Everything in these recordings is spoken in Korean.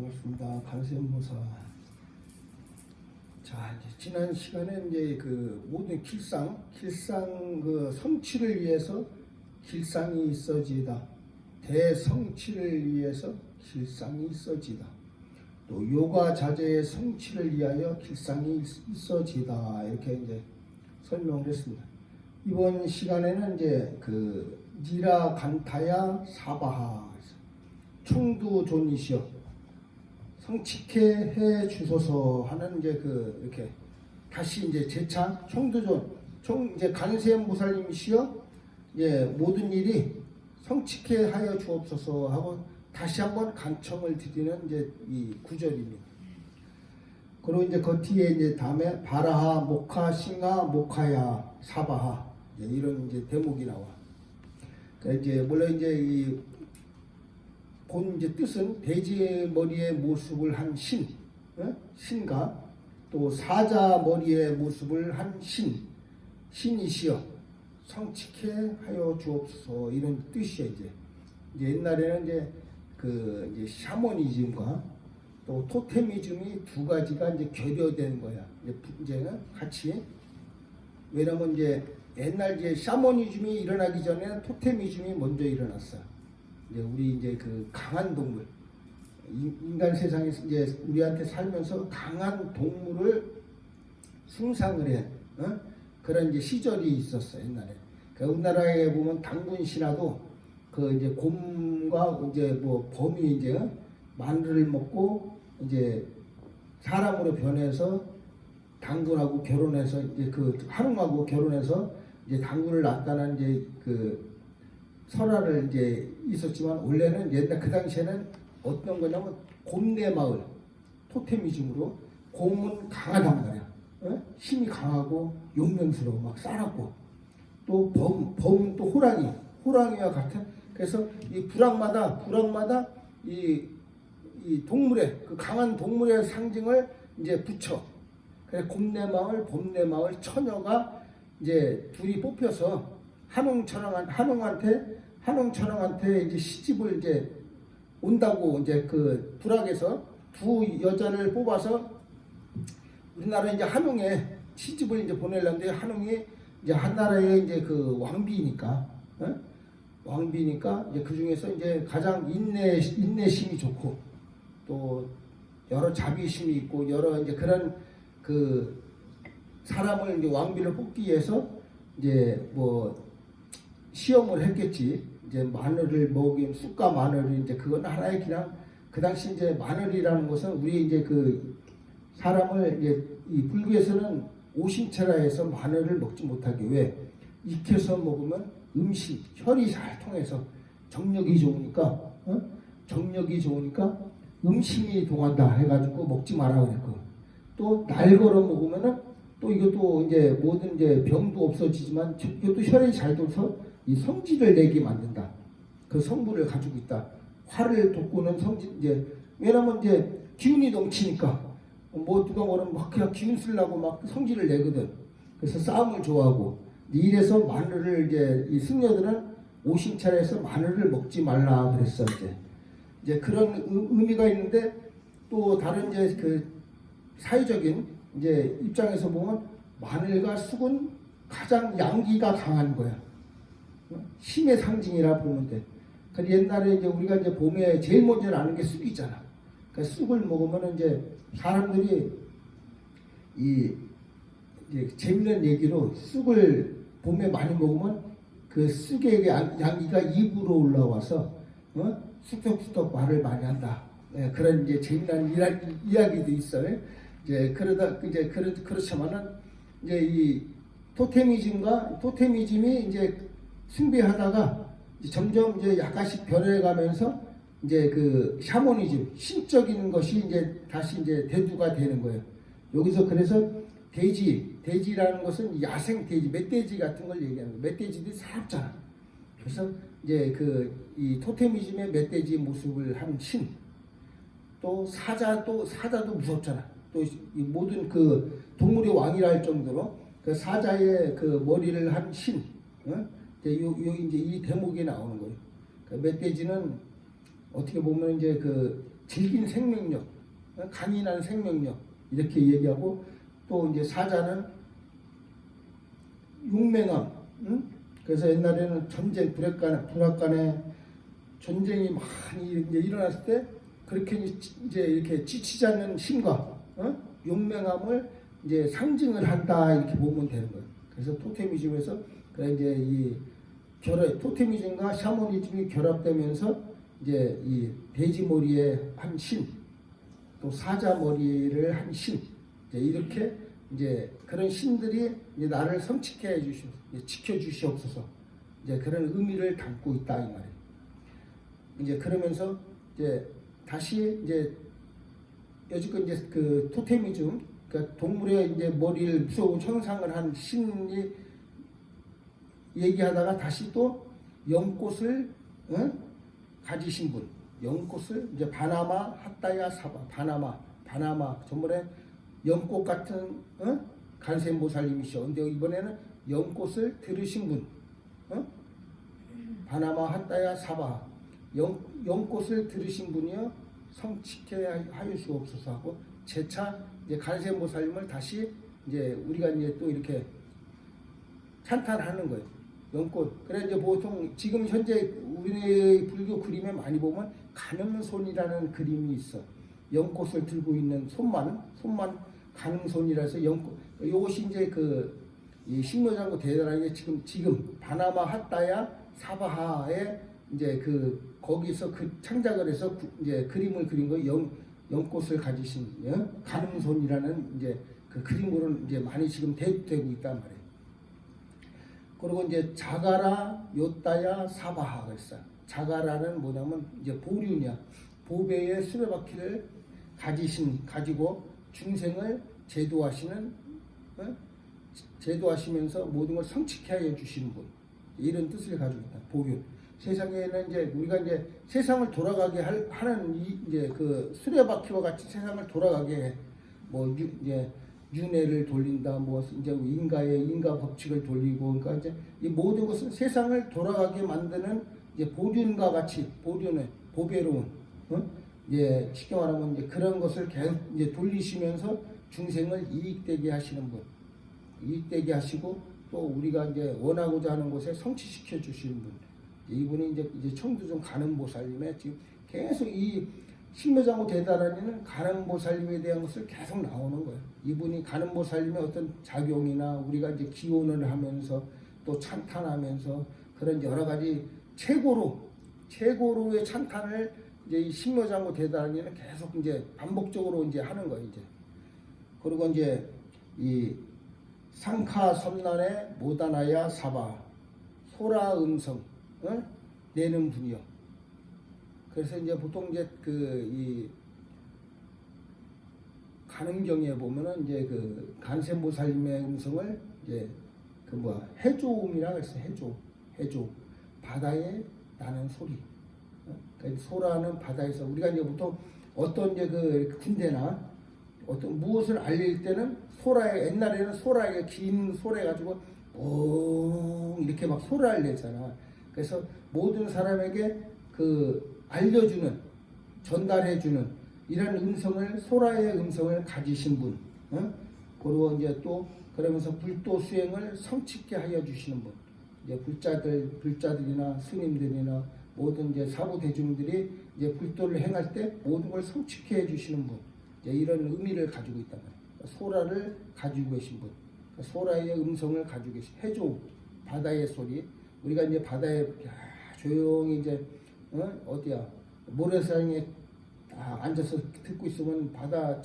반갑습니다. 간세음보살. 자, 이제 지난 시간에 이제 그 모든 길상 그 성취를 위해서 길상이 있어지다. 대성취를 위해서 길상이 있어지다. 또 요가 자재의 성취를 위하여 길상이 있어지다. 이렇게 이제 설명을 했습니다. 이번 시간에는 이제 그 니라 간타야 사바하 총두존이시여 성취케 해 주소서 하는 이제 그 이렇게 다시 이제 재창 총두존 이제 간세음보살님이시여 예 모든 일이 성취케 하여 주옵소서 하고 다시 한번 간청을 드리는 이제 이 구절입니다. 그리고 이제 그 뒤에 이제 다음에 바라하 모카 싱하 모카야 사바하 이런 이제 대목이 나와. 그러니까 이제 물론 이제 이 본 이제 뜻은 돼지 머리의 모습을 한 신, 신과 또 사자 머리의 모습을 한 신이시여 성취케 하여 주옵소서 이런 뜻이야 이제 옛날에는 이제 그 이제 샤머니즘과 또 토테미즘이 두 가지가 이제 결여된 거야. 이제 같이 왜냐면 이제 옛날 이제 샤머니즘이 일어나기 전에는 토테미즘이 먼저 일어났어. 이제 우리 이제 그 강한 동물, 인간 세상에서 이제 우리한테 살면서 강한 동물을 숭상을 해, 그런 이제 시절이 있었어 옛날에. 그 우리나라에 보면 당군 신화도 그 이제 곰과 이제 뭐 범이 이제 마늘을 먹고 이제 사람으로 변해서 당군하고 결혼해서 이제 그 한웅하고 결혼해서 이제 당군을 낳았다는 이제 그 설화를 이제 있었지만 원래는 옛날 그 당시에는 어떤 거냐면 곰내 마을 토테미즘으로 곰은 강하단 말이야. 힘이 강하고 용맹스러워 막 싸납고 또 범은 또 호랑이와 같은. 그래서 이 부락마다 이 동물의 그 강한 동물의 상징을 이제 붙여. 그래서 곰내 마을, 범내 마을 처녀가 이제 둘이 뽑혀서 한웅천왕한테 이제 시집을 이제 온다고 이제 그 부락에서 두 여자를 뽑아서 우리나라 이제 한웅에 시집을 이제 보내려는데 한웅이 이제 한나라의 이제 그 왕비니까 이제 그 중에서 이제 가장 인내심이 좋고 또 여러 자비심이 있고 여러 이제 그런 그 사람을 이제 왕비를 뽑기 위해서 이제 뭐 시험을 했겠지. 이제 마늘을 먹인 쑥과 마늘이 이제 그건 하나의 그냥 그 당시 이제 마늘이라는 것은 우리 이제 그 사람을 이제 이 불교에서는 오신체라해서 마늘을 먹지 못하게 왜 익혀서 먹으면 음식 혈이 잘 통해서 정력이 좋으니까 음식이 동한다 해가지고 먹지 마라 그랬고 또 날 걸어 먹으면은 또 이것도 이제 모든 이제 병도 없어지지만 이것도 혈이 잘 돌아서 이 성질을 내게 만든다. 그 성분을 가지고 있다. 화를 돋구는 성질 이제 왜냐면 이제 기운이 넘치니까 뭐 누가 뭐라면 막 그냥 기운 쓰려고 막 성질을 내거든. 그래서 싸움을 좋아하고 이래서 마늘을 이제 이 승려들은 오신차례에서 마늘을 먹지 말라 그랬어 이제 그런 의미가 있는데 또 다른 이제 그 사회적인 이제 입장에서 보면 마늘과 쑥은 가장 양기가 강한 거야. 힘의 상징이라 보면 돼. 그 옛날에 이제 우리가 이제 봄에 제일 먼저 나는 게 쑥이잖아. 그 쑥을 먹으면 이제 사람들이 이제 재밌는 얘기로 쑥을 봄에 많이 먹으면 그 쑥의 양기가 입으로 올라와서 쑥덕쑥덕 말을 많이 한다. 그런 이제 재미난 이야기도 있어요. 이제 그러다 이제 그렇지만은 이제 이 토테미즘이 이제 숭배하다가 점점 이제 약간씩 변해가면서 이제 그 샤머니즘 신적인 것이 이제 다시 이제 대두가 되는 거예요. 여기서 그래서 돼지라는 것은 야생 돼지, 멧돼지 같은 걸 얘기하는 거예요. 멧돼지들이 사납잖아. 그래서 이제 그 이 토테미즘의 멧돼지 모습을 한 신, 또 사자도 무섭잖아. 또 이 모든 그 동물의 왕이라 할 정도로 그 사자의 그 머리를 한 신, 이제 이 대목이 나오는 거예요. 그 멧돼지는 어떻게 보면 이제 그 질긴 생명력, 강인한 생명력 이렇게 얘기하고 또 이제 사자는 용맹함. 그래서 옛날에는 전쟁 북한간에 전쟁이 많이 이제 일어났을 때 그렇게 이제 이렇게 지치지 않는 힘과 용맹함을 이제 상징을 한다 이렇게 보면 되는 거예요. 그래서 토테미즘에서 그래 이제 이 토테미즘과 샤머니즘이 결합되면서 이제 이 돼지 머리에 한 신, 또 사자 머리를 한 신, 이렇게 이제 그런 신들이 이제 나를 성취케 지켜 주시옵소서. 이제 그런 의미를 담고 있다 이 말이에요. 이제 그러면서 이제 다시 이제 여지껏 이제 그 토테미즘, 그러니까 동물의 이제 머리를 무서운 형상을 한 신이 얘기하다가 다시 또 연꽃을 가지신 분, 연꽃을 이제 바나마 핫다야 사바, 바나마 전번에 연꽃 같은 간세모살님이셔. 근데 이번에는 연꽃을 들으신 분, 바나마 핫다야 사바, 연꽃을 들으신 분이요 성취케 하여주옵소서 하고 재차 이제 간세모살님을 다시 이제 우리가 이제 또 이렇게 찬탄하는 거예요. 연꽃. 그래 이제 보통 지금 현재 우리 불교 그림에 많이 보면 가늠손이라는 그림이 있어. 연꽃을 들고 있는 손만 가늠손이라서 연꽃. 이것이 이제 이 신묘장구 대단하게 지금 바나마 핫다야 사바하에 이제 거기서 창작을 해서 이제 그림을 그린 거 연꽃을 가지신 가늠손이라는 이제 그 그림으로 이제 많이 지금 대두되고 있단 말이에요. 그리고 이제 자가라 요따야 사바하 그랬어. 자가라는 뭐냐면 이제 보륜이야. 보배의 수레바퀴를 가지고 중생을 제도하시면서 모든 걸 성취케 하여 주시는 분. 이런 뜻을 가지고 있다. 보륜. 세상에는 이제 우리가 이제 세상을 돌아가게 하는 이제 그 수레바퀴와 같이 세상을 돌아가게 해. 뭐 이제 윤회를 돌린다, 뭐 이제 인가 법칙을 돌리고, 그러니까 이제 이 모든 것은 세상을 돌아가게 만드는 이제 보륜과 같이 보배로운, 예, 쉽게 말하면 이제 그런 것을 계속 이제 돌리시면서 중생을 이익되게 하시는 분, 이익되게 하시고 또 우리가 이제 원하고자 하는 곳에 성취시켜 주시는 분, 이분이 이제 청두중 가늠보살님의 지금 계속 이 신묘장구 대단하니는 가늠보살님에 대한 것을 계속 나오는 거예요. 이분이 가늠보살님의 어떤 작용이나 우리가 이제 기원을 하면서 또 찬탄하면서 그런 여러 가지 최고로의 찬탄을 이제 이 신묘장구 대단하니는 계속 이제 반복적으로 이제 하는 거예요. 이제 그리고 이제 이 상카 섬난의 모다나야 사바 소라 음성 내는 분이요. 그래서 이제 보통 이제 이 가늠경에 보면은 이제 간세모살님의 음성을 이제 해조음이라고 했어요. 해조 바다에 나는 소리. 그러니까 소라는 바다에서 우리가 이제 보통 어떤 이제 군대나 어떤 무엇을 알릴 때는 소라에 옛날에는 소라에 긴 소라 가지고 이렇게 막 소라를 내잖아. 그래서 모든 사람에게 알려주는, 전달해주는 이런 음성을 소라의 음성을 가지신 분, 그리고 이제 또 그러면서 불도 수행을 성취케 하여 주시는 분, 이제 불자들이나 스님들이나 모든 이제 사부 대중들이 이제 불도를 행할 때 모든 걸 성취케 해 주시는 분, 이제 이런 의미를 가지고 있단 말이에요. 소라를 가지고 계신 분, 소라의 음성을 가지고 계신 해조 바다의 소리. 우리가 이제 바다에 조용히 이제 어디야 모래사장에 앉아서 듣고 있으면 바다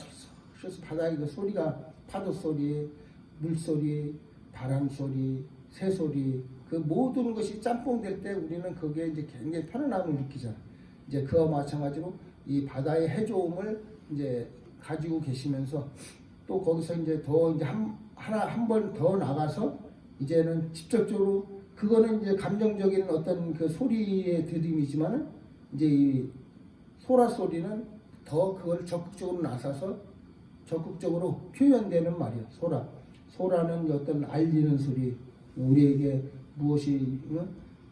소리가 파도 소리, 물 소리, 바람 소리, 새 소리 그 모든 것이 짬뽕될 때 우리는 거기에 이제 굉장히 편안함을 느끼잖아. 이제 그와 마찬가지로 이 바다의 해조음을 이제 가지고 계시면서 또 거기서 이제 더 이제 한 번 더 나가서 이제는 직접적으로 그거는 이제 감정적인 어떤 소리의 드림이지만은 이제 이 소라 소리는 더 그걸 적극적으로 나서서 적극적으로 표현되는 말이야. 소라는 어떤 알리는 소리, 우리에게 무엇이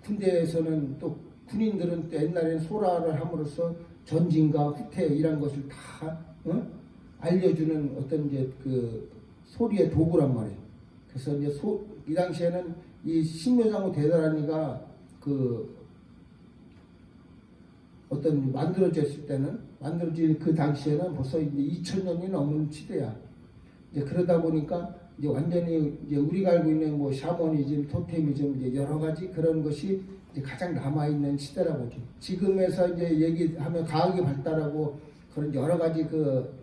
군대에서는 또 군인들은 또 옛날에는 소라를 함으로써 전진과 후퇴 이런 것을 다 알려주는 어떤 이제 그 소리의 도구란 말이에요. 그래서 이제 이 당시에는 이 신묘장구 대단하니가 그 어떤 만들어졌을 때는 만들어질 그 당시에는 벌써 이제 2000년이 넘은 시대야. 이제 그러다 보니까 이제 완전히 이제 우리가 알고 있는 뭐 샤머니즘, 토테미즘 이제 여러 가지 그런 것이 이제 가장 남아 있는 시대라고 보죠. 지금에서 이제 얘기하면 과학이 발달하고 그런 여러 가지 그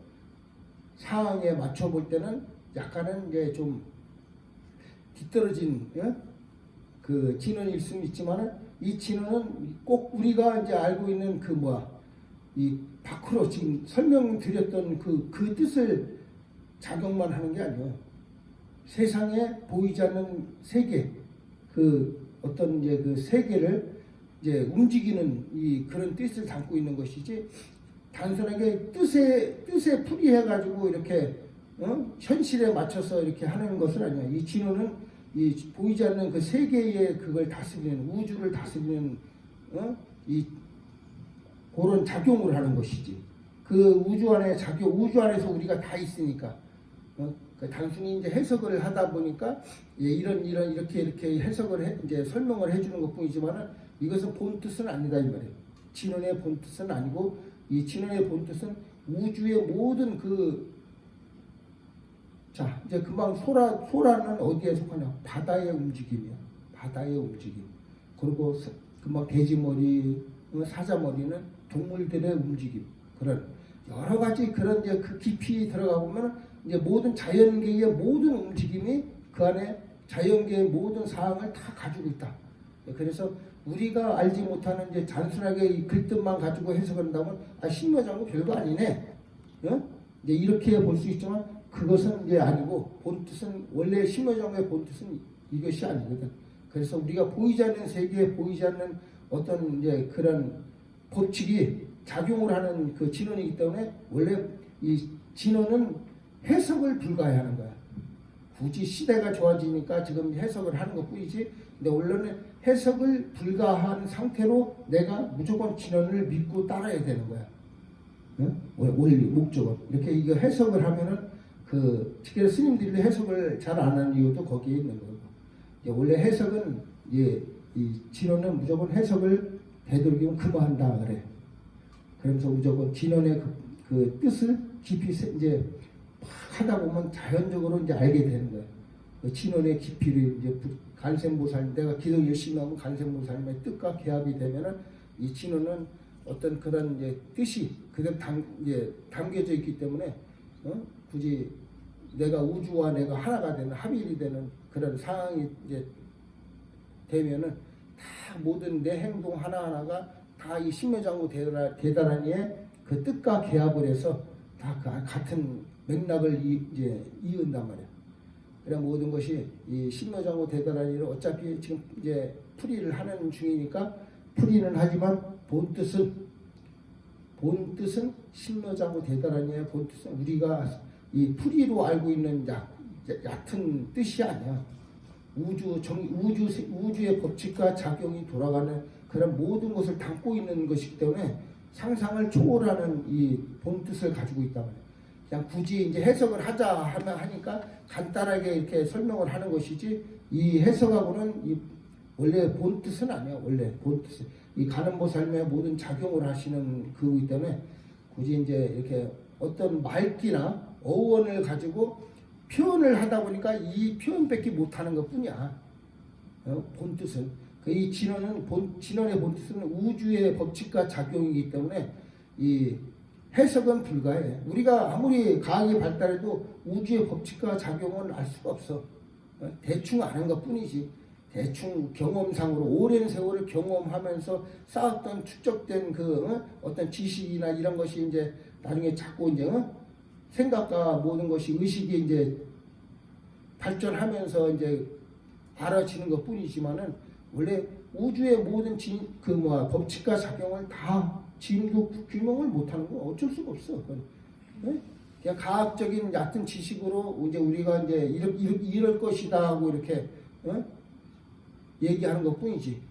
상황에 맞춰 볼 때는 약간은 이제 좀 뒤떨어진 그 진원일 수는 있지만은 이 진원은 꼭 우리가 이제 알고 있는 그 이 밖으로 지금 설명드렸던 그 뜻을 작용만 하는 게 아니에요. 세상에 보이지 않는 세계, 그 어떤 이제 그 세계를 이제 움직이는 이 그런 뜻을 담고 있는 것이지 단순하게 뜻에 풀이해가지고 이렇게 현실에 맞춰서 이렇게 하는 것은 아니야. 이 진호는 이 보이지 않는 그 세계의 그걸 다스리는 우주를 다스리는 이 그런 작용을 하는 것이지. 그 우주 안에 우주 안에서 우리가 다 있으니까. 그 단순히 이제 해석을 하다 보니까 이렇게 해석을 이제 설명을 해주는 것뿐이지만은 이것은 본 뜻은 아니다 이 말이에요. 진원의 본 뜻은 아니고 이 진원의 본 뜻은 우주의 모든 자 이제 금방 소라는 어디에 속하냐? 바다의 움직임이야. 바다의 움직임. 그리고 금방 돼지머리, 사자머리는 동물들의 움직임. 그런 여러 가지 그런 이제 그 깊이 들어가 보면 이제 모든 자연계의 모든 움직임이 그 안에 자연계의 모든 사항을 다 가지고 있다. 그래서 우리가 알지 못하는 이제 단순하게 이 글뜻만 가지고 해석한다면 신묘장구 별거 아니네. 이제 이렇게 볼 수 있지만 그것은 이제 아니고 본 뜻은 원래 신묘장구의 본 뜻은 이것이 아니거든. 그래서 우리가 보이지 않는 세계에 보이지 않는 어떤 이제 그런 법칙이 작용을 하는 그 진원이기 때문에 원래 이 진원은 해석을 불가해하는 거야. 굳이 시대가 좋아지니까 지금 해석을 하는 것 뿐이지. 근데 원래는 해석을 불가한 상태로 내가 무조건 진원을 믿고 따라야 되는 거야. 원리, 목적은. 이렇게 이거 해석을 하면은 특히 스님들이 해석을 잘 안 하는 이유도 거기에 있는 거고. 원래 해석은 이 진원은 무조건 해석을 되도록이면 그만한다 그래. 그러면서 무조건 진원의 그 뜻을 깊이 이제 하다 보면 자연적으로 이제 알게 되는 거예요. 그 진원의 깊이를 이제 간센보살 내가 기도 열심히 하면 간센보살님의 뜻과 개합이 되면은 이 진원은 어떤 그런 이제 뜻이 그대로 이제 담겨져 있기 때문에 굳이 내가 우주와 내가 하나가 되는 합일이 되는 그런 상황이 이제 되면은 다 모든 내 행동 하나하나가 다 이 신묘장구 대단하니의 그 뜻과 개합을 해서 다 같은 맥락을 이제 이은단 말이야. 그래 모든 것이 이 신묘장구 대단하니를 어차피 지금 이제 풀이를 하는 중이니까 풀이는 하지만 본 뜻은 신묘장구 대단하니의 본 뜻은 우리가 이 풀이로 알고 있는 얕은 뜻이 아니야. 우주의 법칙과 작용이 돌아가는 그런 모든 것을 담고 있는 것이기 때문에 상상을 초월하는 이 본 뜻을 가지고 있단 말이에요. 그냥 굳이 이제 해석을 하니까 간단하게 이렇게 설명을 하는 것이지 이 해석하고는 원래 본 뜻은 아니야. 원래 본 뜻은 이 간음보살님의 모든 작용을 하시는 그이기 때문에 굳이 이제 이렇게 어떤 말귀나 어원을 가지고 표현을 하다 보니까 이 표현밖에 못하는 것뿐이야. 본 뜻은 이 진원의 본 뜻은 우주의 법칙과 작용이기 때문에 이 해석은 불가해. 우리가 아무리 과학이 발달해도 우주의 법칙과 작용은 알 수가 없어. 대충 아는 것뿐이지. 대충 경험상으로 오랜 세월을 경험하면서 쌓았던 축적된 어떤 지식이나 이런 것이 이제 나중에 자꾸 이제 생각과 모든 것이 의식이 이제 발전하면서 이제 알아지는 것 뿐이지만은 원래 우주의 모든 법칙과 작용을 다 진도 규명을 못하는 건 어쩔 수가 없어. 그냥 과학적인 얕은 지식으로 이제 우리가 이제 이럴 것이다 하고 이렇게 얘기하는 것 뿐이지.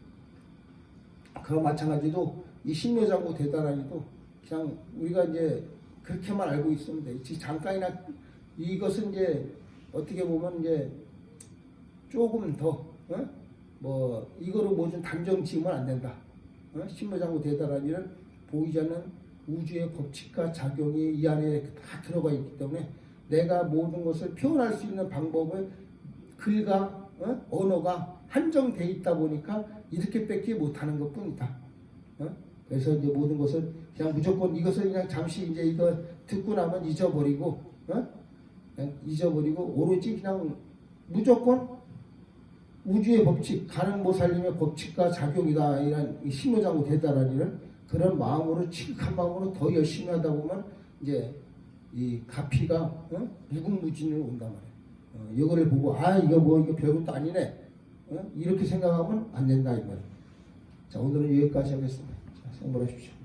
그와 마찬가지로 이 신묘장구 대단하니도 그냥 우리가 이제 그렇게만 알고 있으면 돼. 잠깐이나 이것은 이제 어떻게 보면 이제 조금 더 뭐 이거로 뭐좀 단정 지으면 안 된다. 신무장구 대단한 일은 보이지 않는 우주의 법칙과 작용이 이 안에 다 들어가 있기 때문에 내가 모든 것을 표현할 수 있는 방법을 글과 언어가 한정돼 있다 보니까 이렇게밖에 못하는 것뿐이다. 그래서 이제 모든 것을 그냥 무조건 이것을 그냥 잠시 이제 이거 듣고 나면 잊어버리고 그냥 잊어버리고 오로지 그냥 무조건 우주의 법칙, 가능모살림의 법칙과 작용이다. 이런 신무장구 대단한 일은 그런 마음으로 칙한 마음으로 더 열심히 하다 보면 이제 이 가피가 무궁무진으로 온단 말이에요. 이거를 보고 이거 뭐 이거 별것도 아니네. 이렇게 생각하면 안 된다 이 말이에요. 자, 오늘은 여기까지 하겠습니다. 자, 성불하십시오.